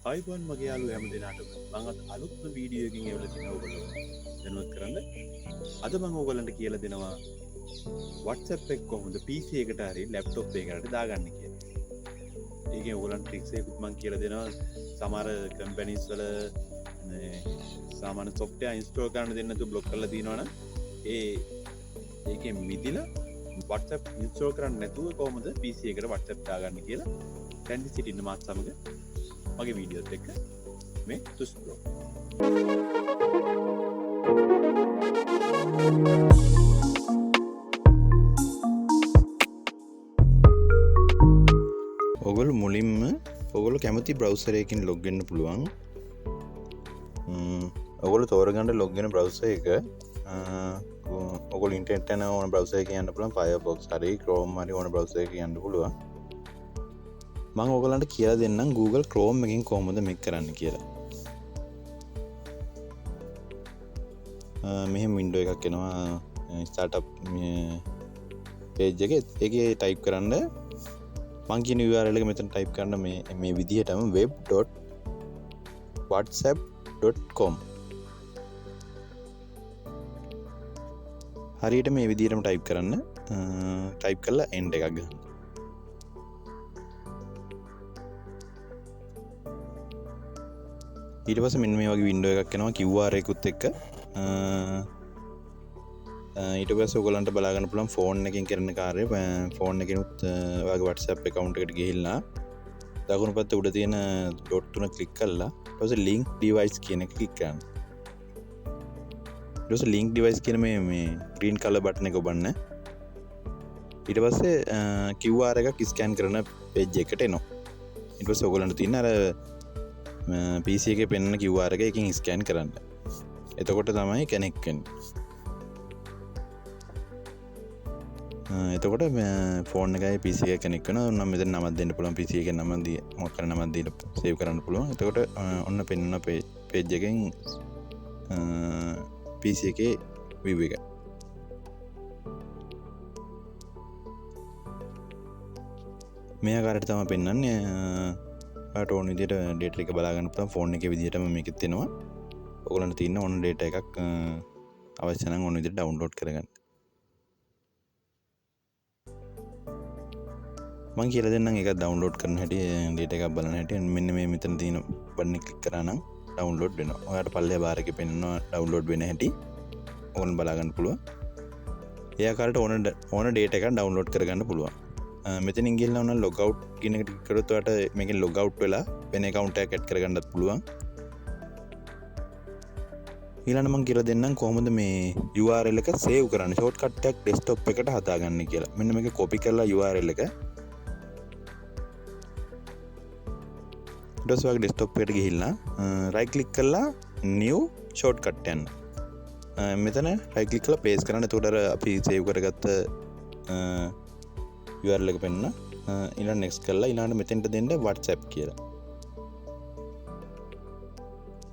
ආයිබෝන් මගේ යාළුවෝ හැම දිනාටම මම අද අලුත්ම වීඩියෝ එකකින් එවලා තිනවා ඔයගොල්ලෝ දැනුවත් කරන්න. අද මම ඔයගොල්ලන්ට කියලා දෙනවා WhatsApp එක කොහොමද PC එකට හරි laptop එකකට හරි දාගන්න කියලා. ඒකෙන් ඔයගොල්ලන්ට ට්‍රික්ස් එකකුත් මම කියලා දෙනවා. සමහර කම්පැනිස් වල සාමාන්‍ය software install කරන්න දෙන්නේ නැතුව block කරලා තියෙනවනම් ඒකෙන් මිදිලා WhatsApp install කරන්න නැතුව කොහොමද PC එකට WhatsApp දාගන්න කියලා දැන් සිටින්න මාත් සමග මගේ වීඩියෝත් එක්ක මේ තුස්ප්‍රෝ. ඔගොල්ලෝ මුලින්ම ඔගොල්ලෝ කැමති බ්‍රවුසර් එකකින් ලොග් වෙන්න පුළුවන්. ඔගොල්ලෝ තෝරගන්න ලොග් වෙන බ්‍රවුසර් එක ඔගොල්ලෝ ඉන්ටර්නෙට් යන ඕන බ්‍රවුසර් එකකින් යන්න පුළුවන්. Firefox හරි Chrome හරි ඕන බ්‍රවුසර් එකකින් යන්න පුළුවන්. මම ඔයගලන්ට කියලා දෙන්නම් Google Chrome එකෙන් කොහොමද මේක කරන්න කියලා. මෙහෙම වින්ඩෝ එකක් එනවා startup page එකේ. ඒකේ type කරන්න මම කියන URL එක මෙතන type කරන්න මේ විදිහටම web.whatsapp.com හරියට මේ විදිහටම type කරන්න. type කරලා end එකක් ගන්න. ඊට පස්සේ මෙන්න මේ වගේ වින්ඩෝ එකක් එනවා QR එකකුත් එක්ක. ඊට පස්සේ ඔයගලන්ට බලා ගන්න පුළුවන් ෆෝන් එකකින් කරන කාර්යය. ෆෝන් එකකිනුත් ඔයාගේ WhatsApp account එකට ගිහිල්ලා දකුණු පැත්තේ උඩ තියෙන dot තුන ක්ලික් කරලා ඊට පස්සේ link device කියන එක ක්ලික් කරන්න. ඊට පස්සේ link device කියන මේ green color button එක ඔබන්න. ඊට පස්සේ QR එකක් ස්කෑන් කරන page එකට එනවා. ඊට පස්සේ ඔයගලන්ට තියෙන අර PC එකේ පෙන්වන QR එක එකකින් ස්කෑන් කරන්න. එතකොට තමයි කනෙක්ට් වෙන්නේ. එතකොට ෆෝන් එකයි PC එක කනෙක්ට් වෙනවා. ඔන්න මෙතන නමක් දෙන්න පුළුවන්. PC එකේ නම මොකක් කරන නමක් දීලා සේව් කරන්න පුළුවන්. එතකොට ඔන්න පෙන්වන page එකෙන් PC එකේ view එක. මේ ආකාරයට තමයි පෙන්වන්නේ. ඕන විදිහට ඩේටා එක බලා ගන්න පුළුවන්. ෆෝන් එකේ විදිහටම මේකෙත් එනවා. ඔයගොල්ලන්ට තියෙන ඕන ඩේටා එකක් අවශ්‍ය නම් ඕන විදිහට ඩවුන්ලෝඩ් කරගන්න. මම කියලා දෙන්නම් ඒක ඩවුන්ලෝඩ් කරන හැටි, ඩේටා එකක් බලන හැටි. මෙන්න මේ මෙතන තියෙන බටන් එක ක්ලික් කරා නම් ඩවුන්ලෝඩ් වෙනවා. ඔයාලට පල්ලෙහා බාර් එකේ පෙන්නනවා ඩවුන්ලෝඩ් වෙන හැටි. ඔයගොල්ලන් බලා ගන්න පුළුවන්. ඒ ආකාරයට ඕන ඩේටා එකක් ඩවුන්ලෝඩ් කරගන්න පුළුවන්. මෙතනින් ගිහලා ඔන්න log out කියන එක ක්ලික් කරොත් ඔයාලට මේකෙන් log out වෙලා වෙන account එකක් add කරගන්නත් පුළුවන්. ඊළඟට මම කියලා දෙන්නම් කොහොමද මේ URL එක save කරන්න. shortcut එකක් desktop එකට හදාගන්න කියලා. මෙන්න මේක copy කරලා URL එක ඊට පස්සේ ඔයාගේ desktop එකට ගිහිල්ලා right click කරලා new shortcut යන්න. මෙතන right click කරලා paste කරන්න. එතකොට අපි save කරගත්ත URL එක පෙන්න. ඊළඟ next කරලා ඊළඟට මෙතෙන්ට දෙන්න WhatsApp කියලා.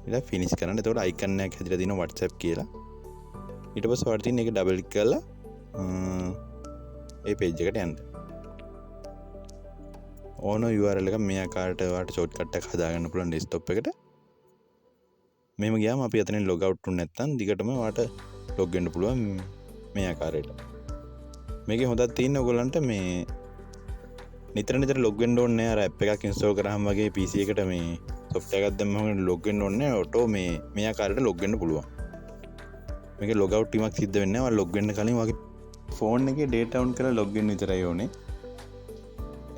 ඊළඟ finish කරන්න. එතකොට icon එකක් හැදිලා තියෙනවා WhatsApp කියලා. ඊට පස්සේ ඔයාලට තියෙන එක double click කරලා ඒ page එකට යන්න. ඕන URL එක මේ ආකාරයට ඔයාලට shortcut එකක් හදාගන්න පුළුවන් desktop එකට. මෙහෙම ගියාම අපි අතනින් log out වුනේ නැත්නම් දිගටම ඔයාලට log වෙන්න පුළුවන් මේ ආකාරයට. මේකේ හොඳක් තියෙන්නේ ඔයගොල්ලන්ට මේ නිතර log වෙන්න ඕනේ නැහැ. අර app එකක් install කරාම වගේ PC එකට මේ software එකක් දැම්මම log වෙන්න ඕනේ නැහැ. auto මේ ආකාරයට log වෙන්න පුළුවන්. මේකේ log out වීමක් සිද්ධ වෙන්නේ නැහැ. log වෙන්න කලින් වගේ phone එකේ data on කරලා log වෙන්න විතරයි ඕනේ.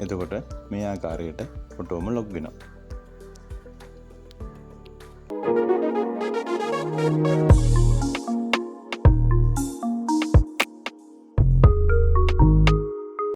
එතකොට මේ ආකාරයට autoම log වෙනවා.